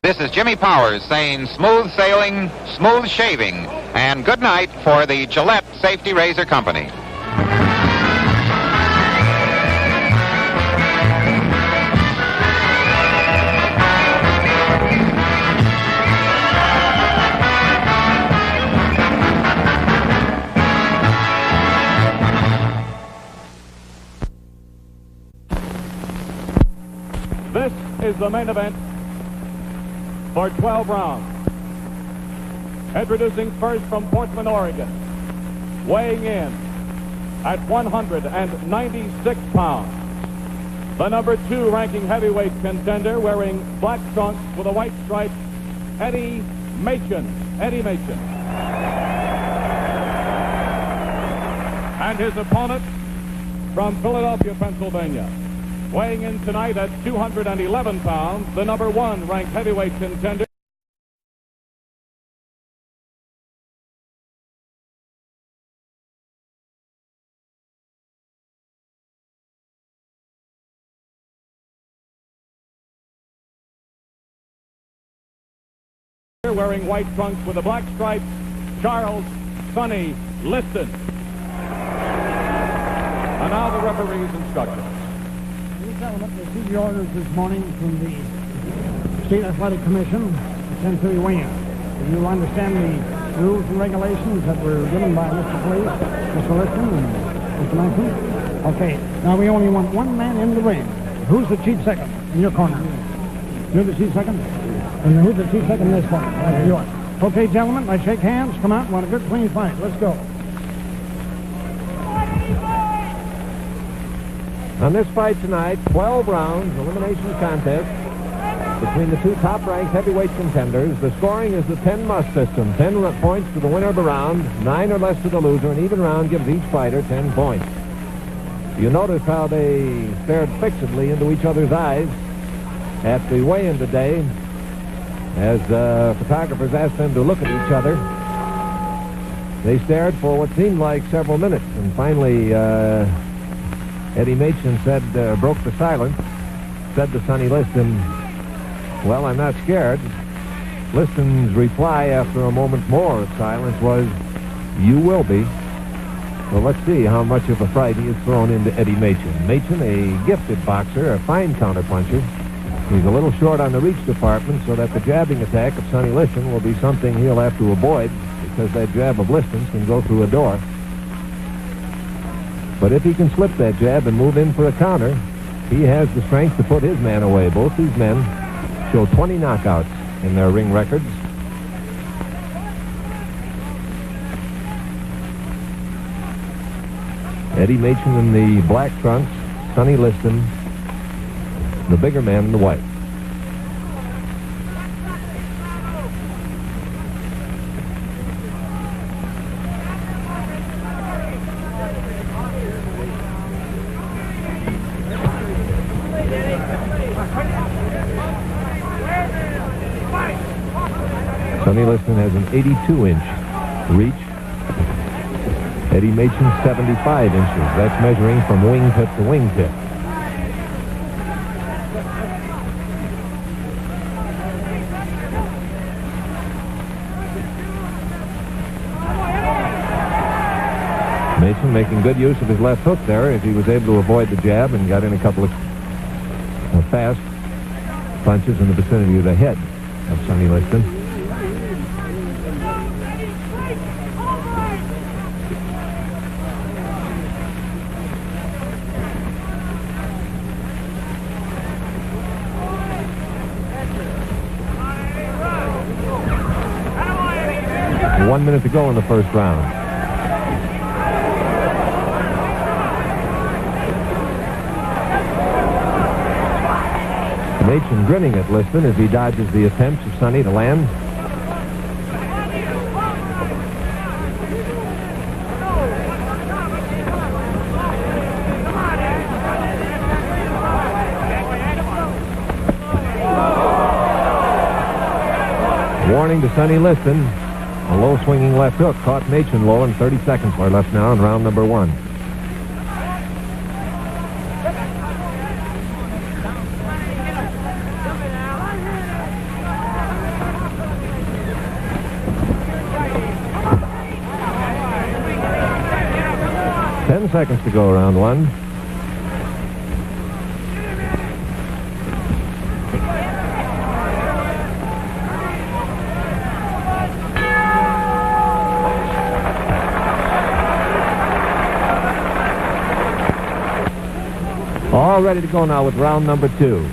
This is Jimmy Powers saying smooth sailing, smooth shaving, and good night for the Gillette Safety Razor Company. This is the main event for 12 rounds. Introducing first from Portland, Oregon, weighing in at 196 pounds, the number 2 ranking heavyweight contender, wearing black trunks with a white stripe, Eddie Machen. Eddie Machen. And his opponent from Philadelphia, Pennsylvania, weighing in tonight at 211 pounds, the number 1 ranked heavyweight contender. Wearing white trunks with a black stripe, Charles Sonny Liston. And now the referee's instructions. Gentlemen, received the orders this morning from the State Athletic Commission to send to the weigh-in. You understand the rules and regulations that were given by Mr. Police, Mr. Liston, and Mr. Machen? Okay, now we only want one man in the ring. Who's the chief second in your corner? You're the chief second? And who's the chief second in this corner? You are. Okay, gentlemen, let's shake hands. Come out. Want a good, clean fight. Let's go. On this fight tonight, 12 rounds, elimination contest between the 2 top-ranked heavyweight contenders. The scoring is the 10-must system. 10 points to the winner of the round, 9 or less to the loser. An even round gives each fighter 10 points. You notice how they stared fixedly into each other's eyes at the weigh-in today as photographers asked them to look at each other. They stared for what seemed like several minutes, and finally Eddie Machen said, broke the silence, said to Sonny Liston, "Well, I'm not scared." Liston's reply after a moment more of silence was, "You will be." Well, let's see how much of a fright he has thrown into Eddie Machen. Machen, a gifted boxer, a fine counterpuncher. He's a little short on the reach department, so that the jabbing attack of Sonny Liston will be something he'll have to avoid, because that jab of Liston's can go through a door. But if he can slip that jab and move in for a counter, he has the strength to put his man away. Both these men show 20 knockouts in their ring records. Eddie Machen in the black trunks, Sonny Liston, the bigger man in the white. Sonny Liston has an 82-inch reach. Eddie Machen 75 inches. That's measuring from wingtip to wingtip. Machen making good use of his left hook there as he was able to avoid the jab and got in a couple of fast punches in the vicinity of the head of Sonny Liston. One minute to go in the first round. Machen grinning at Liston as he dodges the attempts of Sonny to land. Warning to Sonny Liston. A low swinging left hook caught Machen low, and 30 seconds are left now in round number 1. 10 seconds to go, round one. All ready to go now with round number 2.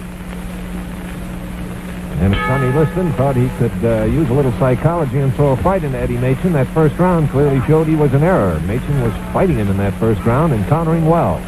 And Sonny Liston thought he could use a little psychology and throw a fight into Eddie Machen. That first round clearly showed he was in error. Machen was fighting him in that first round and countering well.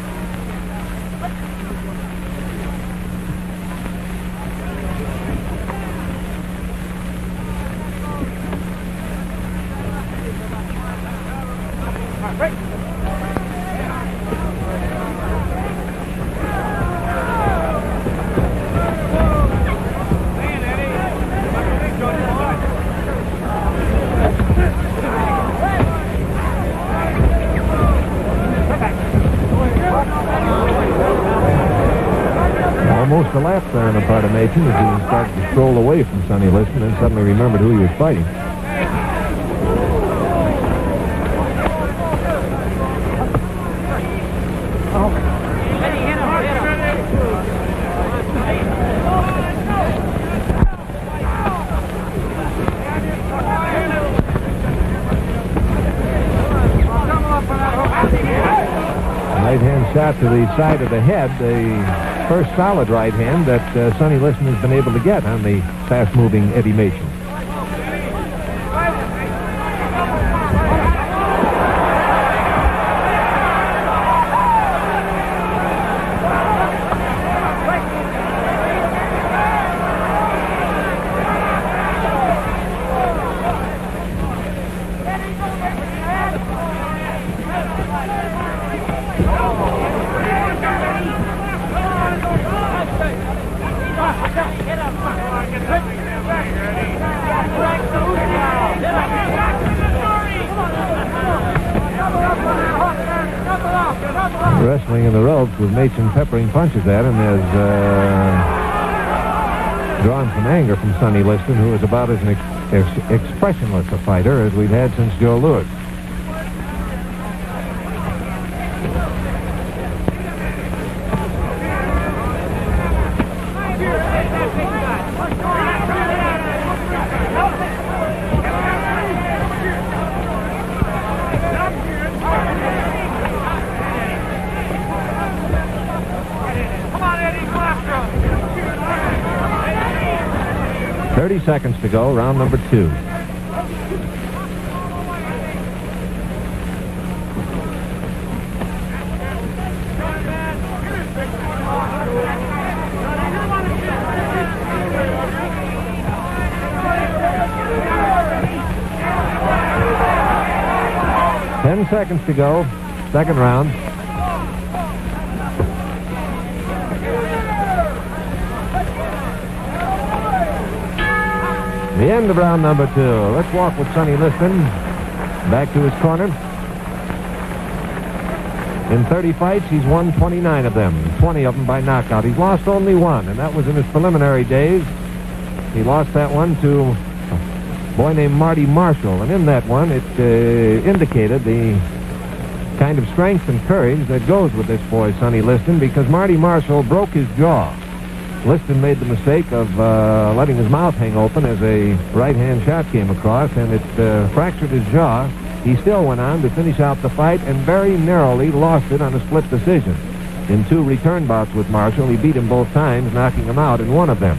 Almost a lap there on the part of Machen as he started to stroll away from Sonny Liston and suddenly remembered who he was fighting. Right-hand shot to the side of the head, the first solid right hand that Sonny Liston has been able to get on the fast-moving Eddie Machen. Wrestling in the ropes with Machen peppering punches at him has drawn some anger from Sonny Liston, who is about as expressionless a fighter as we've had since Joe Louis. Seconds to go, round number 2. Ten seconds to go, second round. The end of round number 2. Let's walk with Sonny Liston back to his corner. In 30 fights, he's won 29 of them, 20 of them by knockout. He's lost only one, and that was in his preliminary days. He lost that one to a boy named Marty Marshall, and in that one, it indicated the kind of strength and courage that goes with this boy, Sonny Liston, because Marty Marshall broke his jaw. Liston made the mistake of letting his mouth hang open as a right-hand shot came across, and it fractured his jaw. He still went on to finish out the fight and very narrowly lost it on a split decision. In 2 return bouts with Marshall, he beat him both times, knocking him out in one of them.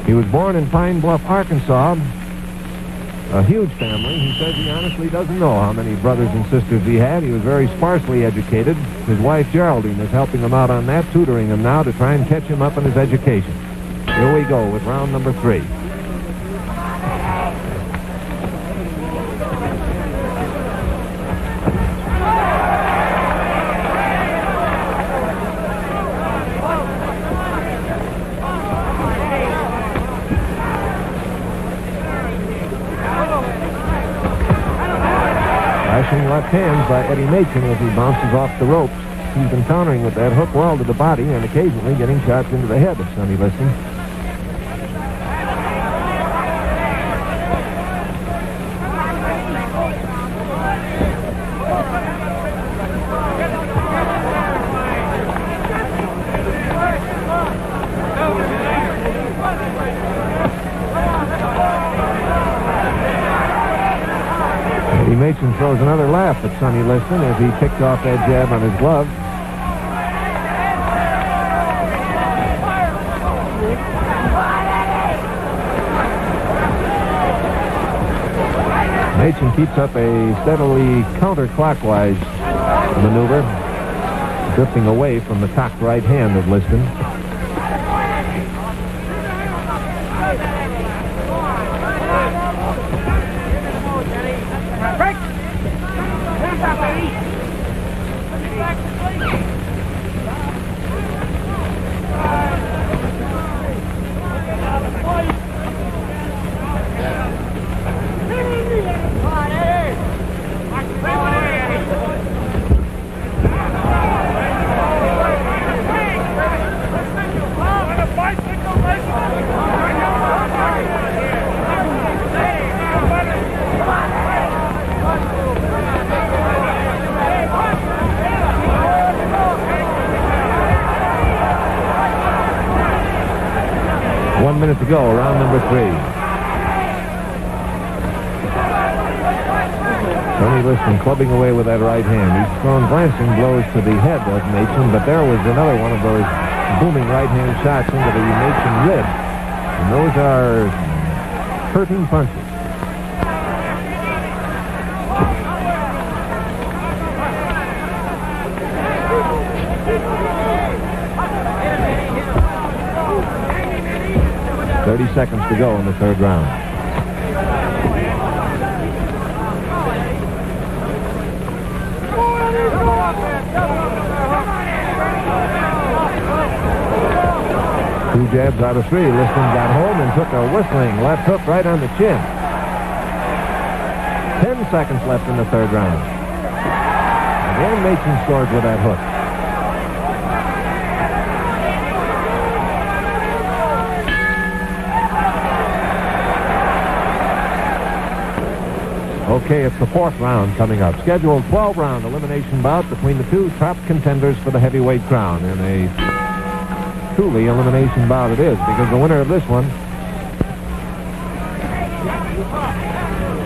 He was born in Pine Bluff, Arkansas. A huge family. He says he honestly doesn't know how many brothers and sisters he had. He was very sparsely educated. His wife, Geraldine, is helping him out on that, tutoring him now to try and catch him up in his education. Here we go with round number 3. Left hands by Eddie Machen as he bounces off the ropes. He's been countering with that hook well to the body and occasionally getting shots into the head of Sonny Liston. Machen throws another laugh at Sonny Liston as he picked off that jab on his glove. Machen keeps up a steadily counterclockwise maneuver, drifting away from the cocked right hand of Liston. To go, round number 3. Sonny Liston clubbing away with that right hand. He's thrown glancing blows to the head of Machen, but there was another one of those booming right hand shots into the Machen rib. And those are hurting punches. Seconds to go in the third round. Two jabs out of 3. Liston got home and took a whistling left hook right on the chin. 10 seconds left in the third round. Again, Machen scored with that hook. Okay, it's the 4th round coming up. Scheduled 12-round elimination bout between the two top contenders for the heavyweight crown. And a truly elimination bout it is, because the winner of this one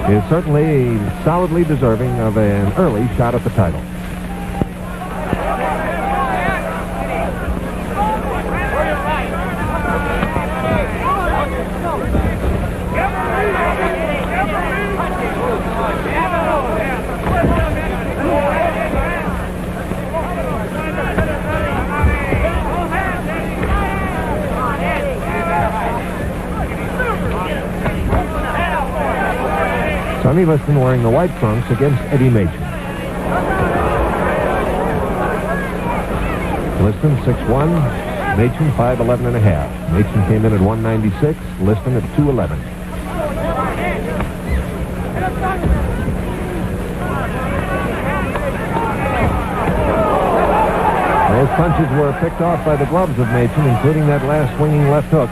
is certainly solidly deserving of an early shot at the title. Sonny Liston wearing the white trunks against Eddie Machen. Liston 6'1", Machen 5'11 and a half. Machen came in at 196, Liston at 211. Those punches were picked off by the gloves of Machen, including that last swinging left hook.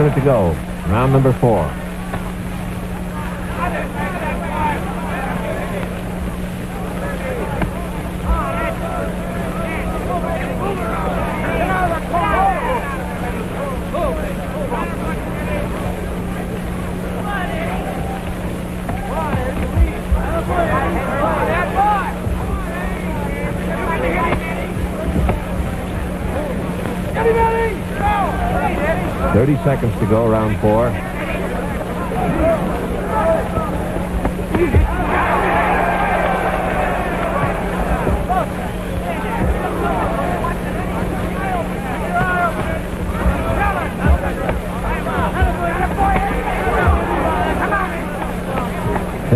To go. Round number 4. Seconds to go, round 4.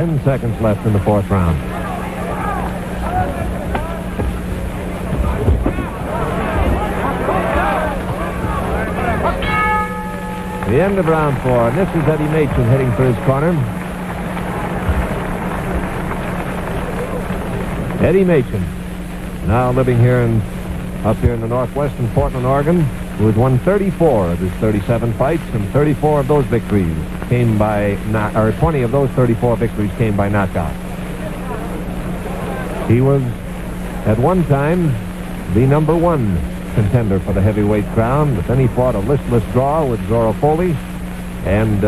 10 seconds left in the fourth round. The end of round 4, and this is Eddie Machen heading for his corner. Eddie Machen, now living up here in the Northwest in Portland, Oregon, who has won 34 of his 37 fights, and 34 of those victories came by 20 of those 34 victories came by knockout. He was at one time the number 1 contender for the heavyweight crown, but then he fought a listless draw with Zora Foley, and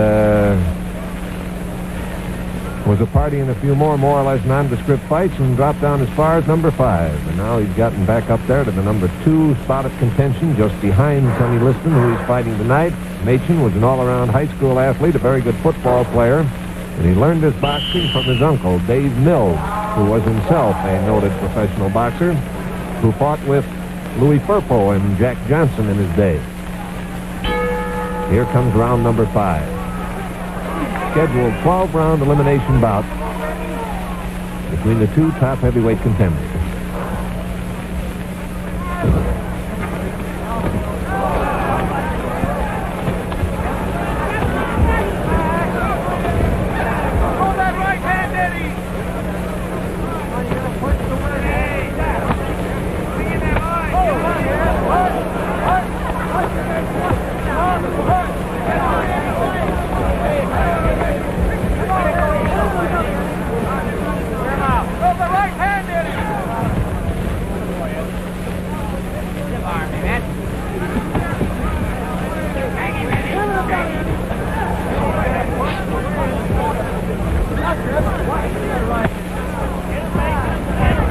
was a party in a few more or less nondescript fights, and dropped down as far as number 5. And now he's gotten back up there to the number 2 spot of contention, just behind Sonny Liston, who he's fighting tonight. Machen was an all-around high school athlete, a very good football player, and he learned his boxing from his uncle, Dave Mills, who was himself a noted professional boxer, who fought with Louis Firpo and Jack Johnson in his day. Here comes round number 5. Scheduled 12-round elimination bout between the 2 top heavyweight contenders.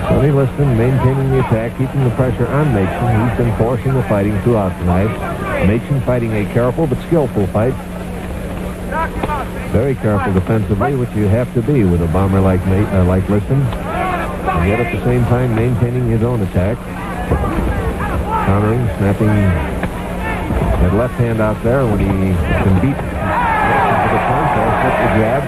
Sonny Liston maintaining the attack, keeping the pressure on Machen. He's been forcing the fighting throughout tonight. Machen fighting a careful but skillful fight. Very careful defensively, which you have to be with a bomber like Liston. And yet at the same time maintaining his own attack. Countering, snapping that left hand out there when he can beat Liston to the punch or flip the jab.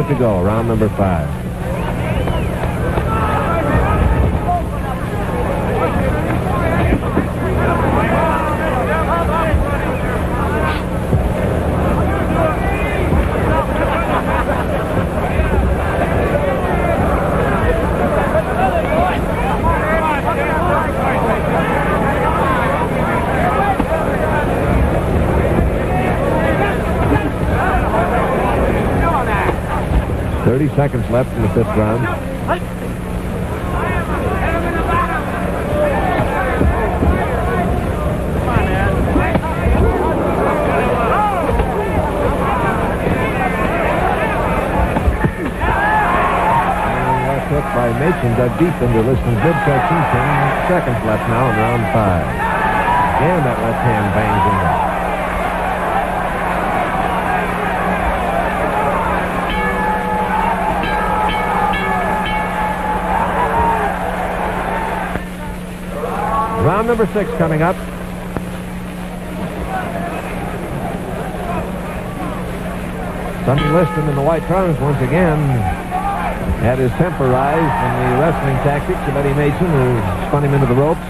To go, round number 5. Seconds left in the 5th round. Last hook by Machen dug deep into Liston's midsection. 10 seconds left now in round 5. And that left hand bangs in there. Round number 6 coming up. Sonny Liston in the white trunks once again had his temporized in the wrestling tactics of Eddie Machen, who spun him into the ropes.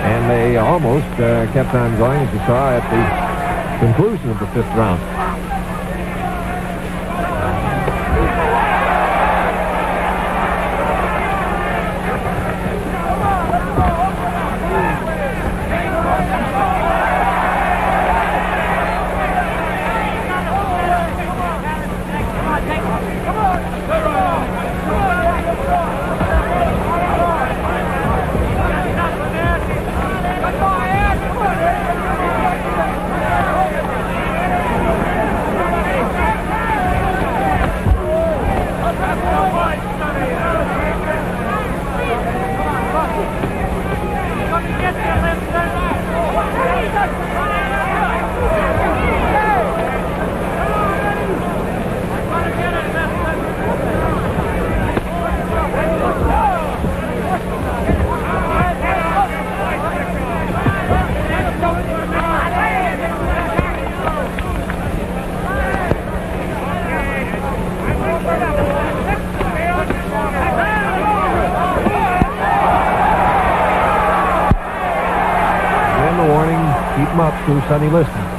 And they almost kept on going, as you saw, at the conclusion of the 5th round. him up to Sonny Liston.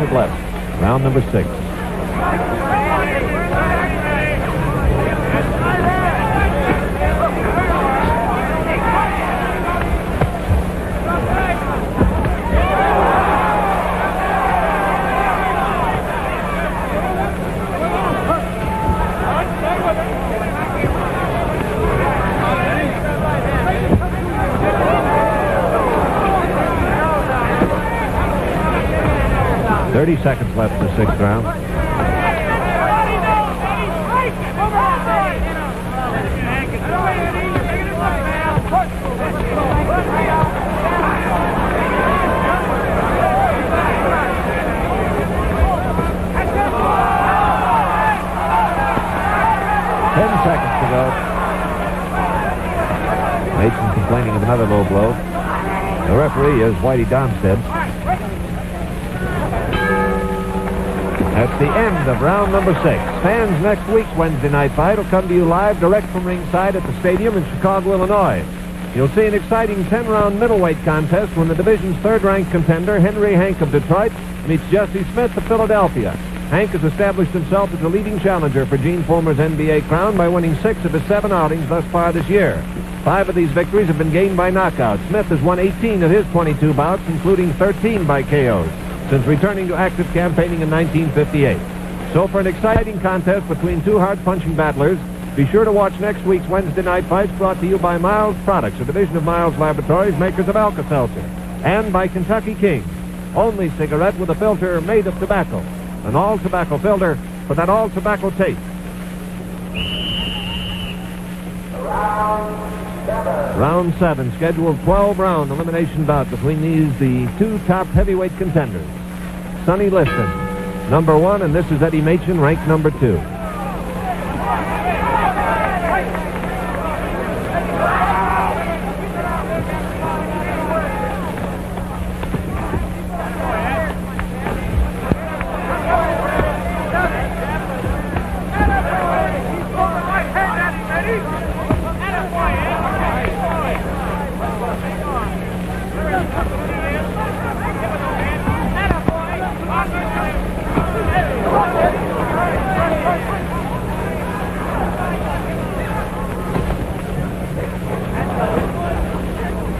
Left. Round number 6. Seconds left in the 6th round. To go. Machen complaining of another low blow. The referee is Whitey Donstead. That's the end of round number 6. Fans, next week's Wednesday night fight will come to you live direct from ringside at the stadium in Chicago, Illinois. You'll see an exciting 10-round middleweight contest when the division's 3rd-ranked contender, Henry Hank of Detroit, meets Jesse Smith of Philadelphia. Hank has established himself as a leading challenger for Gene Fulmer's NBA crown by winning 6 of his 7 outings thus far this year. 5 of these victories have been gained by knockout. Smith has won 18 of his 22 bouts, including 13 by KOs, since returning to active campaigning in 1958. So for an exciting contest between 2 hard-punching battlers, be sure to watch next week's Wednesday night fights, brought to you by Miles Products, a division of Miles Laboratories, makers of Alka-Seltzer, and by Kentucky King, only cigarette with a filter made of tobacco, an all-tobacco filter for that all-tobacco taste. Round 7, scheduled 12-round elimination bout between the 2 top heavyweight contenders. Sonny Liston, number 1, and this is Eddie Machen, ranked number 2.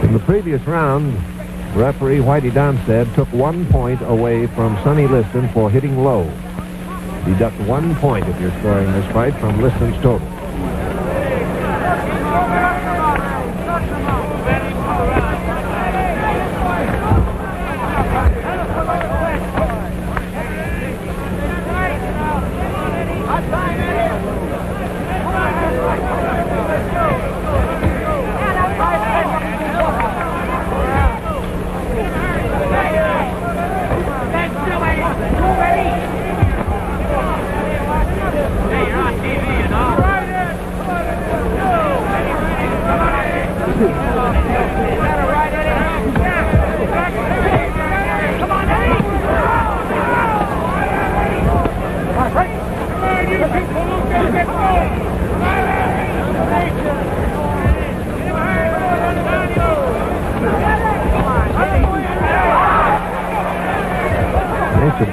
In the previous round, referee Whitey Donstead took 1 point away from Sonny Liston for hitting low. Deduct 1 point if you're scoring this fight from Liston's total.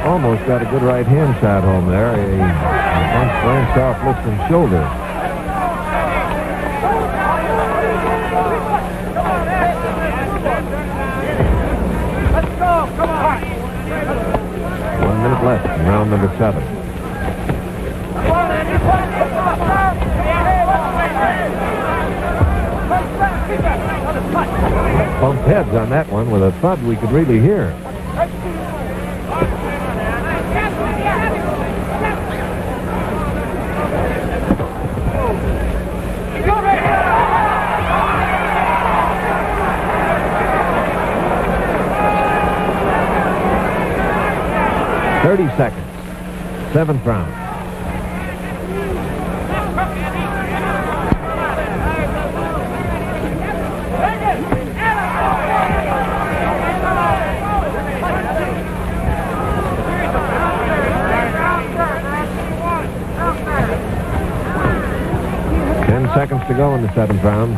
Almost got a good right hand shot home there. A punch glanced off Liston's shoulder. Let's go. Come on. 1 minute left in round number 7. Bumped heads on that one with a thud we could really hear. 30 seconds. 7th round. Seconds to go in the 7th round.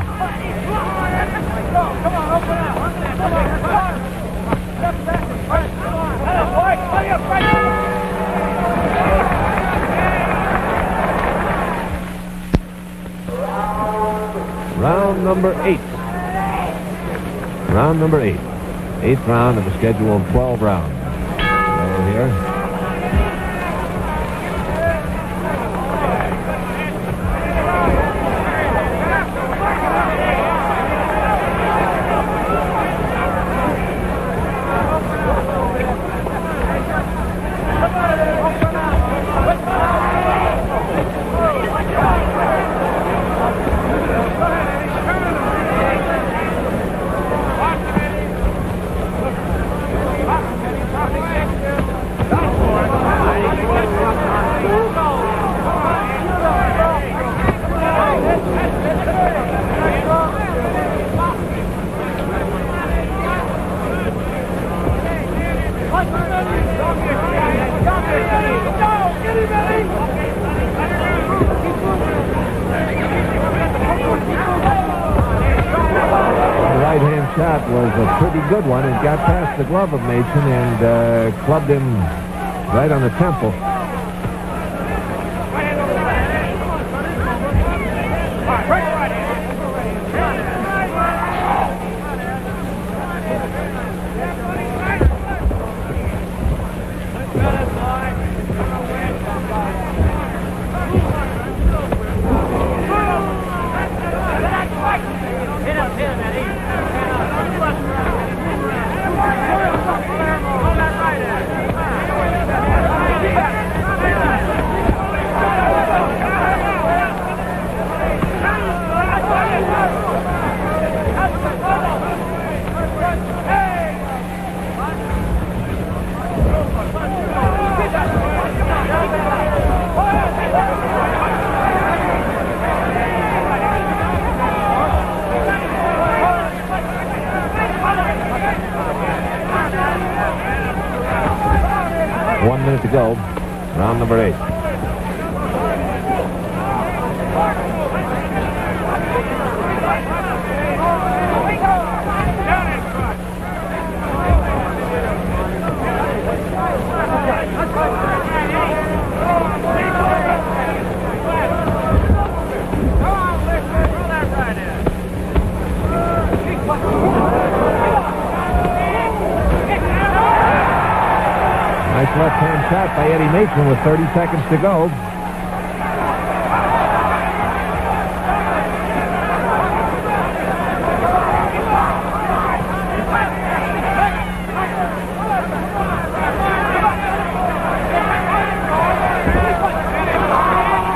Round number 8. Round number 8. 8th round of a schedule of 12 rounds. Over here. Shot was a pretty good one. It got past the glove of Machen and clubbed him right on the temple. To go. Round number 8. Left-hand shot by Eddie Machen with 30 seconds to go.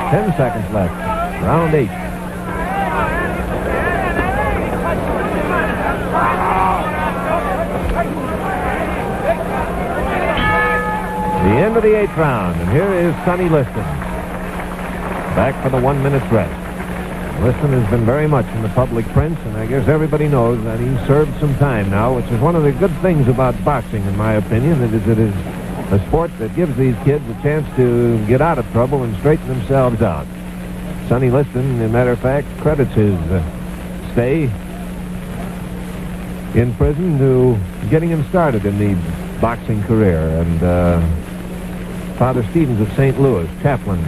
Ten seconds left. Round 8. The end of the 8th round, and here is Sonny Liston. Back for the 1 minute's rest. Liston has been very much in the public prints, and I guess everybody knows that he's served some time now, which is one of the good things about boxing, in my opinion. It is a sport that gives these kids a chance to get out of trouble and straighten themselves out. Sonny Liston, as a matter of fact, credits his stay in prison to getting him started in the boxing career. And Father Stevens of St. Louis, chaplain,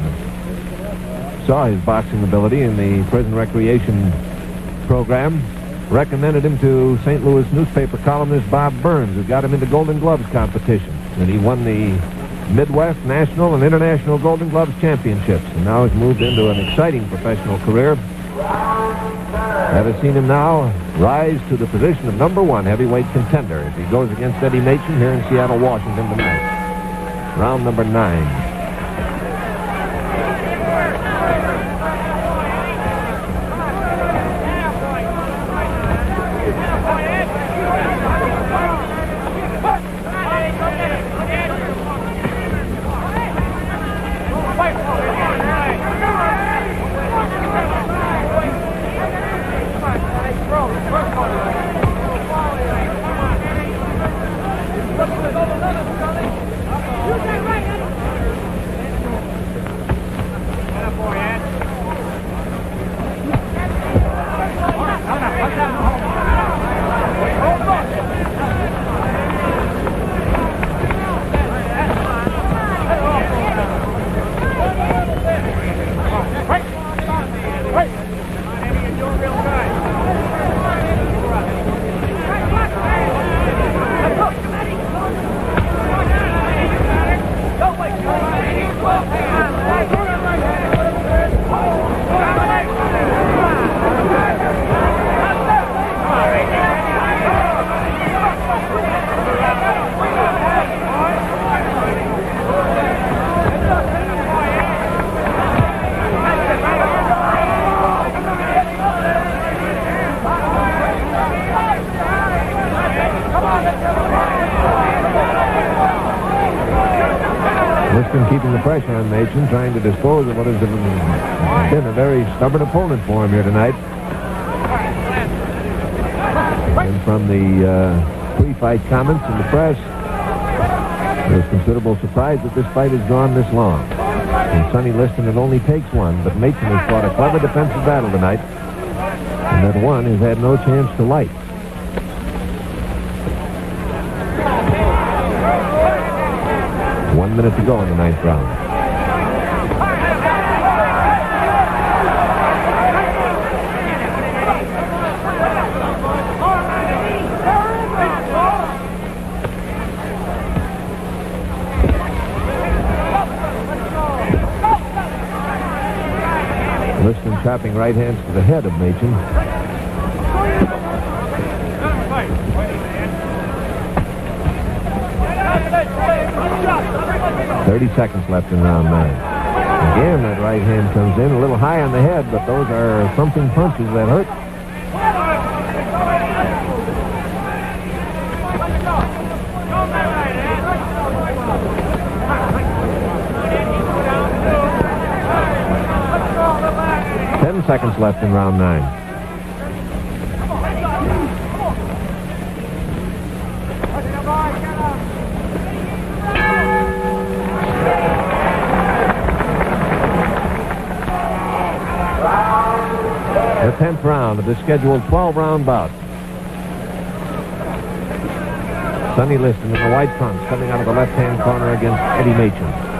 saw his boxing ability in the prison recreation program, recommended him to St. Louis newspaper columnist Bob Burns, who got him into Golden Gloves competition. And he won the Midwest, National, and International Golden Gloves championships, and now has moved into an exciting professional career. That has seen him now rise to the position of #1 heavyweight contender as he goes against Eddie Machen here in Seattle, Washington tonight. Round number 9. Liston keeping the pressure on Machen, trying to dispose of what has been a very stubborn opponent for him here tonight. And from the pre-fight comments in the press, there's considerable surprise that this fight has gone this long. And Sonny Liston, it only takes one, but Machen has fought a clever defensive battle tonight. And that one has had no chance to light. One minute to go in the ninth round. Liston chopping right hands to the head of Machen. 30 seconds left in round 9. Again, that right hand comes in a little high on the head, but those are thumping punches that hurt. Seconds left in round 9. The 10th round of the scheduled 12-round bout. Sonny Liston in the white trunks coming out of the left-hand corner against Eddie Machen.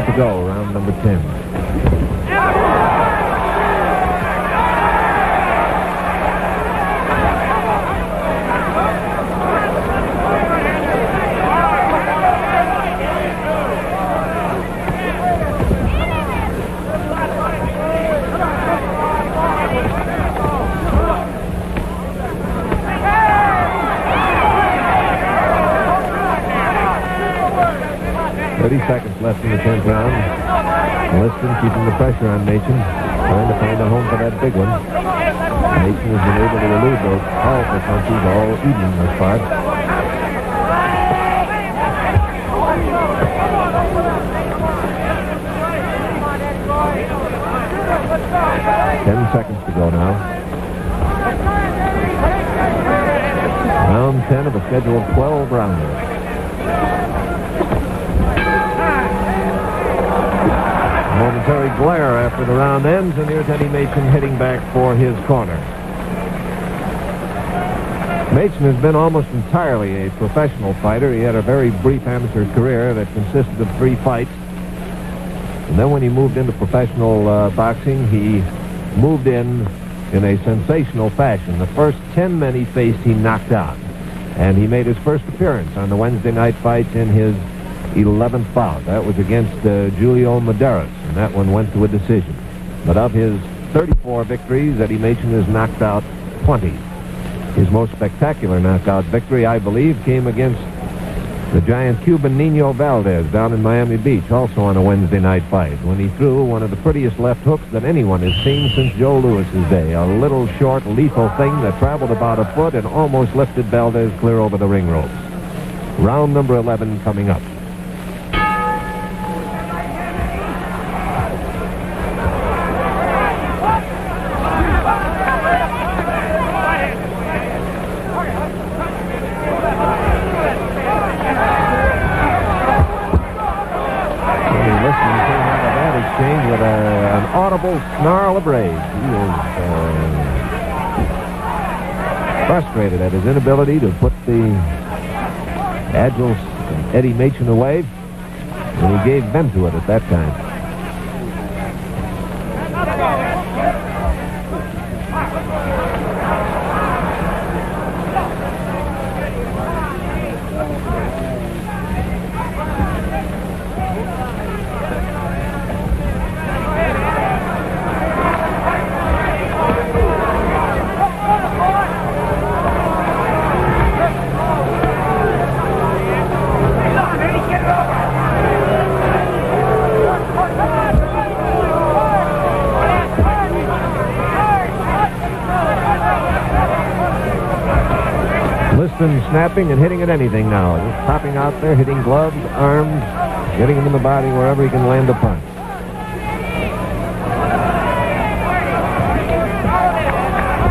To go, round number 10. Seconds left in the 10th round. Liston keeping the pressure on Machen, trying to find a home for that big one. Machen has been able to elude those powerful punches all evening thus far. 10 seconds to go now. Round 10 of a scheduled 12-rounder. Momentary glare after the round ends, and here's Eddie Machen heading back for his corner. Machen has been almost entirely a professional fighter. He had a very brief amateur career that consisted of 3 fights. And then when he moved into professional boxing, he moved in a sensational fashion. The first 10 men he faced, he knocked out. And he made his first appearance on the Wednesday night fights in his 11th bout. That was against Julio Medeiros, and that one went to a decision. But of his 34 victories, Eddie Machen has knocked out 20. His most spectacular knockout victory, I believe, came against the giant Cuban Nino Valdez down in Miami Beach, also on a Wednesday night fight, when he threw one of the prettiest left hooks that anyone has seen since Joe Louis's day. A little short, lethal thing that traveled about a foot and almost lifted Valdez clear over the ring ropes. Round number 11 coming up. With an audible snarl of rage. He is frustrated at his inability to put the agile Eddie Machen away, and he gave vent to it at that time. Liston snapping and hitting at anything now. Just popping out there, hitting gloves, arms, getting him in the body wherever he can land a punch.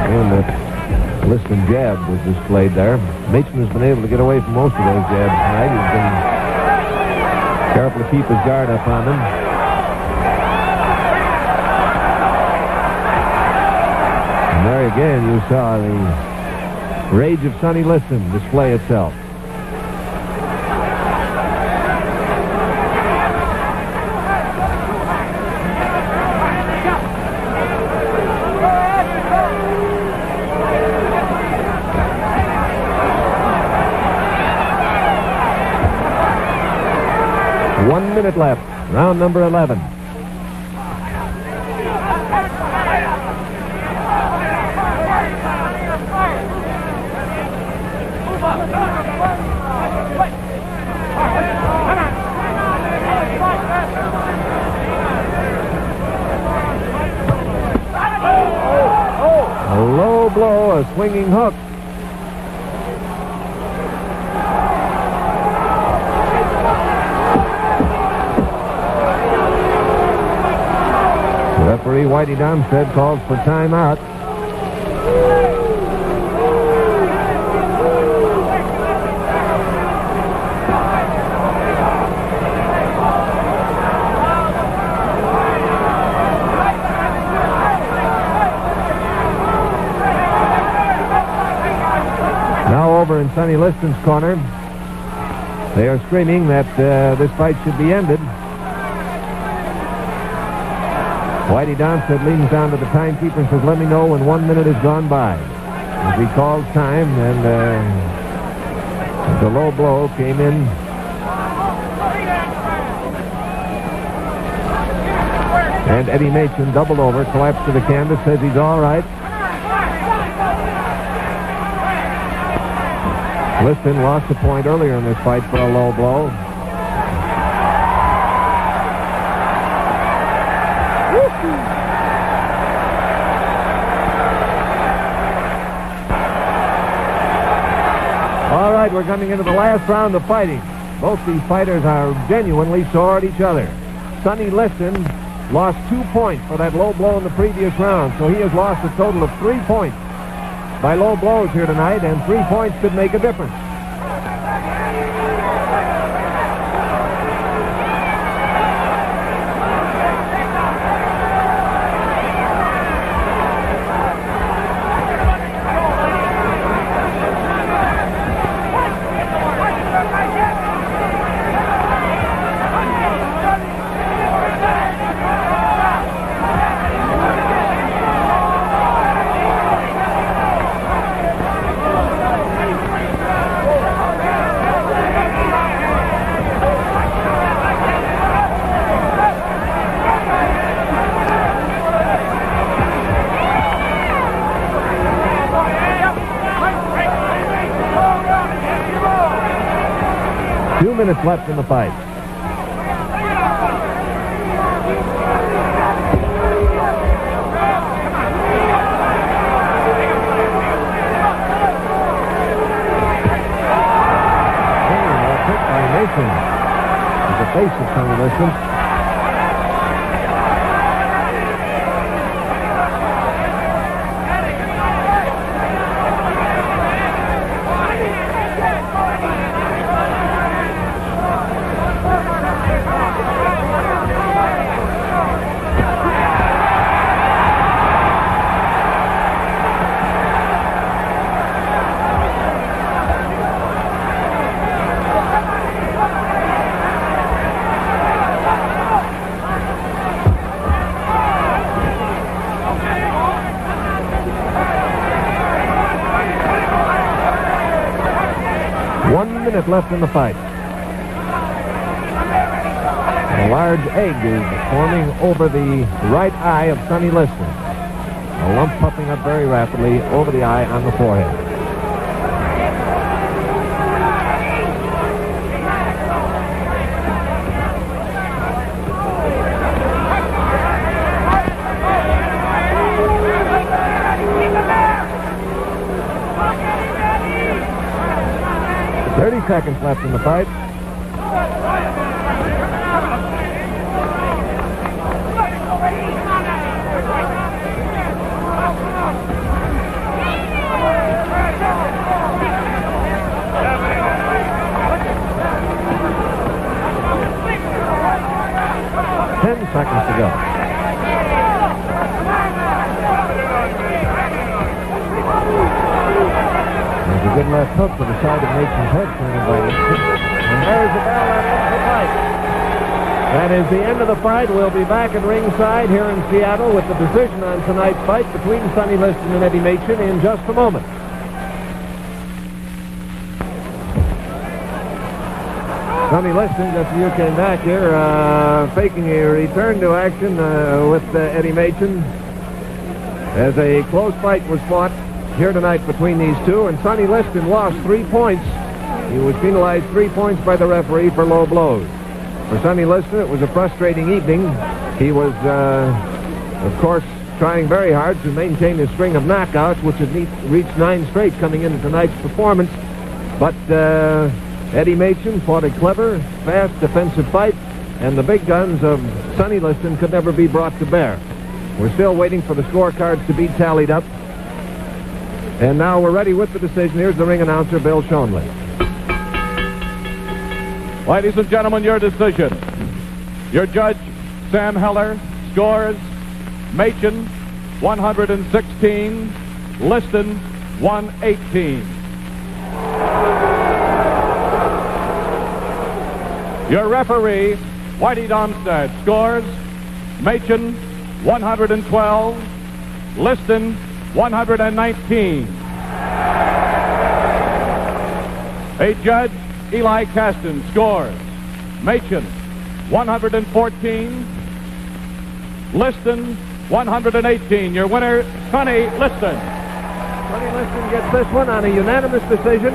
And that Liston jab was displayed there. Machen has been able to get away from most of those jabs tonight. He's been careful to keep his guard up on them. And there again you saw the rage of Sonny Liston display itself. One minute left. Round number 11. A low blow, a swinging hook. Referee Whitey Domstead calls for timeout. Now over in Sonny Liston's corner, they are screaming that this fight should be ended. Whitey Domstead leans down to the timekeeper and says, "Let me know when 1 minute has gone by." As he calls time, and the low blow came in. And Eddie Machen doubled over, collapsed to the canvas, says he's all right. Liston lost a point earlier in this fight for a low blow. All right, we're coming into the last round of fighting. Both these fighters are genuinely sore at each other. Sonny Liston lost 2 points for that low blow in the previous round, so he has lost a total of 3 points by low blows here tonight, and 3 points could make a difference. 2 minutes left in the fight. Machen is the face of Sonny Liston. Left in the fight. A large egg is forming over the right eye of Sonny Liston. A lump puffing up very rapidly over the eye on the forehead. Seconds left in the fight. Seconds to go. There's a good left hook to the side of Machen's head turning by Liston. And there's the bell that ends the fight. That is the end of the fight. We'll be back at ringside here in Seattle with the decision on tonight's fight between Sonny Liston and Eddie Machen in just a moment. Sonny Liston, just as you came back here, faking a return to action with Eddie Machen, as a close fight was fought here tonight between these two, and Sonny Liston lost 3 points. He was penalized 3 points by the referee for low blows. For Sonny Liston, it was a frustrating evening. He was, of course, trying very hard to maintain his string of knockouts, which had reached 9 straight coming into tonight's performance. But Eddie Machen fought a clever, fast defensive fight, and the big guns of Sonny Liston could never be brought to bear. We're still waiting for the scorecards to be tallied up. And now we're ready with the decision. Here's the ring announcer, Bill Schoenley. Ladies and gentlemen, your decision. Your judge, Sam Heller, scores Machen 116, Liston 118. Your referee, Whitey Domstad, scores Machen 112, Liston 119. A judge, Eli Caston, scores Machen 114, Liston 118. Your winner, Sonny Liston. Sonny Liston gets this one on a unanimous decision.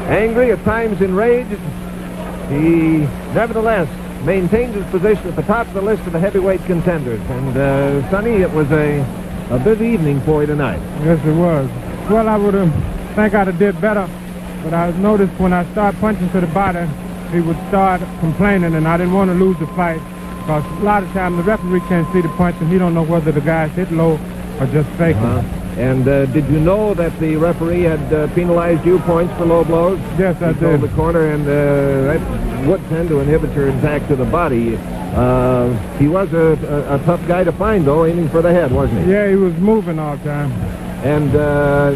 Angry, at times enraged, he nevertheless maintains his position at the top of the list of the heavyweight contenders. And, Sonny, it was a busy evening for you tonight. Yes, it was. Well, I would think I'd have did better, but I noticed when I started punching to the body, he would start complaining, and I didn't want to lose the fight, because a lot of times the referee can't see the punch, and he don't know whether the guy's hit low or just faking. And did you know that the referee had penalized you points for low blows? Yes, I did. The corner, and that would tend to inhibit your attack to the body. He was a tough guy to find, though, aiming for the head, wasn't he? Yeah, he was moving all the time. And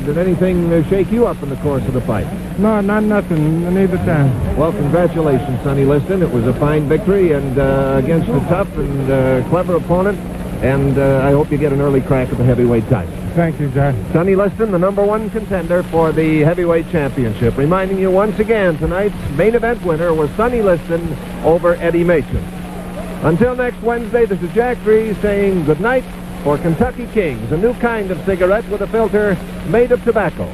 did anything shake you up in the course of the fight? No, not nothing, neither time. Well, congratulations, Sonny Liston. It was a fine victory and against a tough and clever opponent. And I hope you get an early crack at the heavyweight title. Thank you, Jack. Sonny Liston, the #1 contender for the heavyweight championship. Reminding you once again, tonight's main event winner was Sonny Liston over Eddie Machen. Until next Wednesday, this is Jack Reese saying good night for Kentucky Kings, a new kind of cigarette with a filter made of tobacco.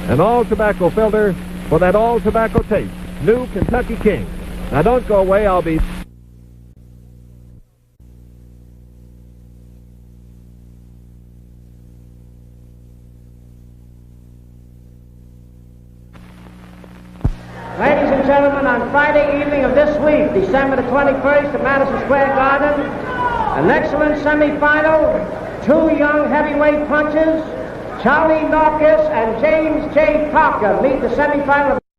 An all-tobacco filter for that all tobacco taste, new Kentucky King. Now don't go away, I'll be... Ladies and gentlemen, on Friday evening of this week, December the 21st at Madison Square Garden, an excellent semifinal, two young heavyweight punchers, Charlie Norcus and James J. Parker, meet the semifinal.